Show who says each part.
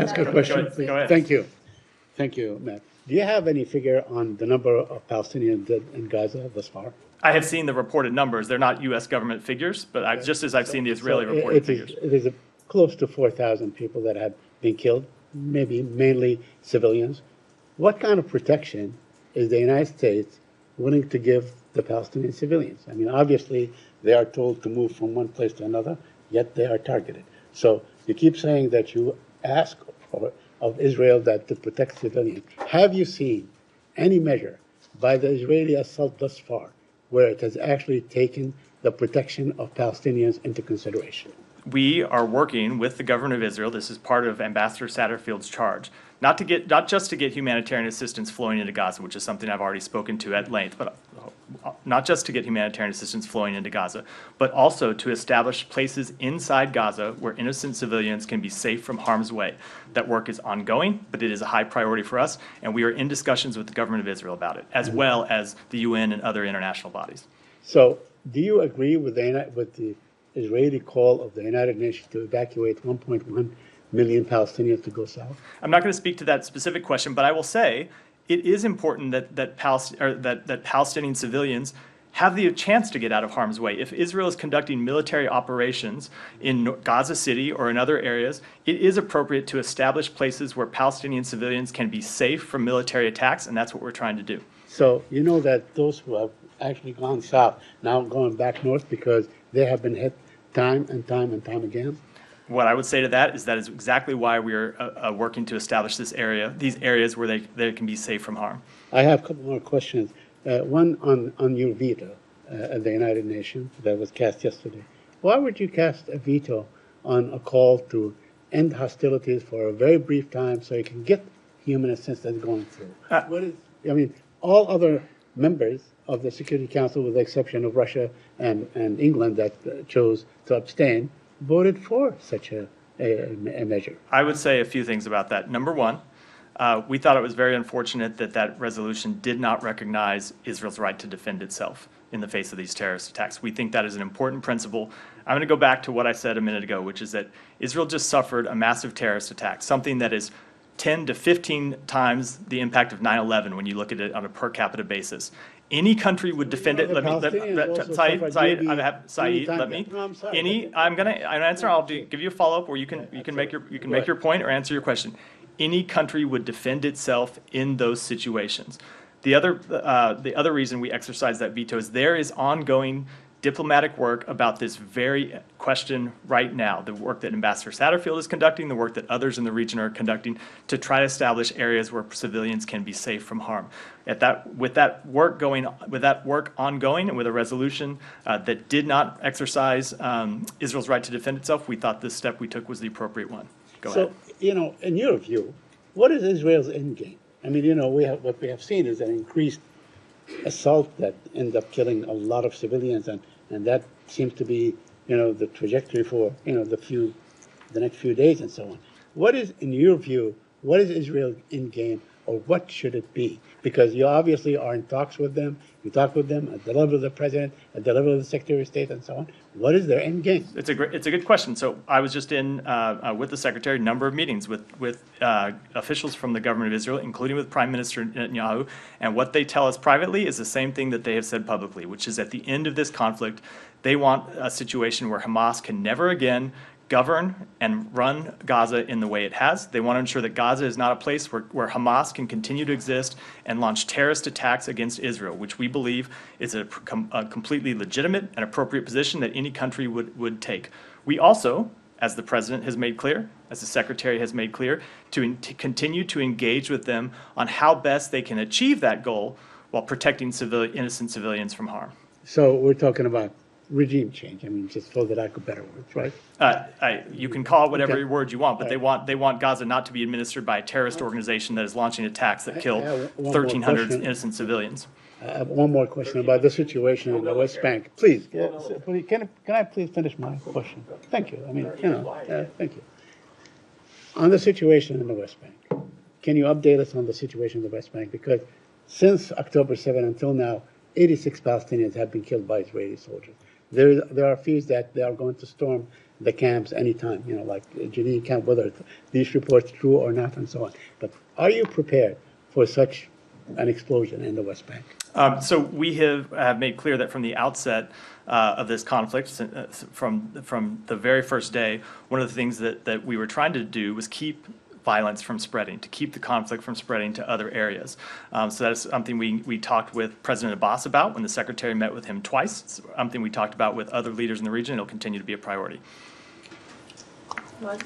Speaker 1: ask a question?
Speaker 2: Go ahead.
Speaker 1: Thank you. Thank you, Matt. Do you have any figure on the number of Palestinians dead in Gaza thus far?
Speaker 2: I have seen the reported numbers. They're not U.S. government figures, but just as I've seen the Israeli reported figures.
Speaker 1: It is close to 4,000 people that have been killed, maybe mainly civilians. What kind of protection is the United States willing to give the Palestinian civilians? I mean, obviously, they are told to move from one place to another, yet they are targeted. So you keep saying that you ask of Israel that to protect civilians. Have you seen any measure by the Israeli assault thus far where it has actually taken the protection of Palestinians into consideration?
Speaker 2: We are working with the government of Israel. This is part of Ambassador Satterfield's charge, not just to get humanitarian assistance flowing into Gaza, which is something I've already spoken to at length, but not just to get humanitarian assistance flowing into Gaza, but also to establish places inside Gaza where innocent civilians can be safe from harm's way. That work is ongoing, but it is a high priority for us, and we are in discussions with the government of Israel about it, as well as the UN and other international bodies.
Speaker 1: So do you agree with the Israeli call of the United Nations to evacuate 1.1 million Palestinians to go south?
Speaker 2: I'm not going to speak to that specific question, but I will say it is important that Palestinian civilians have the chance to get out of harm's way. If Israel is conducting military operations in Gaza City or in other areas, it is appropriate to establish places where Palestinian civilians can be safe from military attacks, and that's what we're trying to do.
Speaker 1: So you know that those who have actually gone south now going back north because they have been hit time and time and time again?
Speaker 2: What I would say to that is exactly why we are working to establish these areas where they can be safe from harm.
Speaker 1: I have a couple more questions. One on your veto at the United Nations that was cast yesterday. Why would you cast a veto on a call to end hostilities for a very brief time so you can get human assistance going through? All other members of the Security Council, with the exception of Russia and England that chose to abstain, voted for such a measure.
Speaker 2: I would say a few things about that. Number one, we thought it was very unfortunate that resolution did not recognize Israel's right to defend itself in the face of these terrorist attacks. We think that is an important principle. I'm going to go back to what I said a minute ago, which is that Israel just suffered a massive terrorist attack, something that is 10 to 15 times the impact of 9/11 when you look at it on a per capita basis. Any country would defend it. Saeed, let me. I'm going to answer. I'll give you a follow-up where you can make your point or answer your question. Any country would defend itself in those situations. The other reason we exercise that veto is there is ongoing diplomatic work about this very question right now, the work that Ambassador Satterfield is conducting, the work that others in the region are conducting to try to establish areas where civilians can be safe from harm. With that work ongoing and with a resolution that did not exercise Israel's right to defend itself, we thought this step we took was the appropriate one. Go ahead.
Speaker 1: So, in your view, what is Israel's end game? I mean, what we have seen is an increased assault that ends up killing a lot of civilians, and that seems to be, the trajectory for, the next few days and so on. What is, in your view, what is Israel's end game, or what should it be? Because you obviously are in talks with them. You talk with them at the level of the president, at the level of the Secretary of State, and so on. What is their end game?
Speaker 2: It's a good question. So I was just in with the Secretary, a number of meetings with officials from the government of Israel, including with Prime Minister Netanyahu. And what they tell us privately is the same thing that they have said publicly, which is at the end of this conflict, they want a situation where Hamas can never again govern and run Gaza in the way it has. They want to ensure that Gaza is not a place where Hamas can continue to exist and launch terrorist attacks against Israel, which we believe is a completely legitimate and appropriate position that any country would take. We also, as the President has made clear, as the Secretary has made clear, to continue to engage with them on how best they can achieve that goal while protecting innocent civilians from harm.
Speaker 1: So we're talking about regime change. I mean, just for the lack of better words, right?
Speaker 2: You can call it whatever word you want, but they want Gaza not to be administered by a terrorist organization that is launching attacks that kill 1,300 innocent civilians.
Speaker 1: I have one more question about the situation in the West Bank. Please, can I please finish my question? Thank you. I mean, thank you. On the situation in the West Bank, can you update us on the situation in the West Bank? Because since October 7 until now, 86 Palestinians have been killed by Israeli soldiers. There are fears that they are going to storm the camps anytime, like Jenin camp, whether these reports true or not and so on. But are you prepared for such an explosion in the West Bank?
Speaker 2: So we have made clear that from the outset of this conflict, from the very first day, one of the things that we were trying to do was keep violence from spreading, to keep the conflict from spreading to other areas. So that is something we talked with President Abbas about when the Secretary met with him twice. It's something we talked about with other leaders in the region. It'll continue to be a priority.
Speaker 3: What?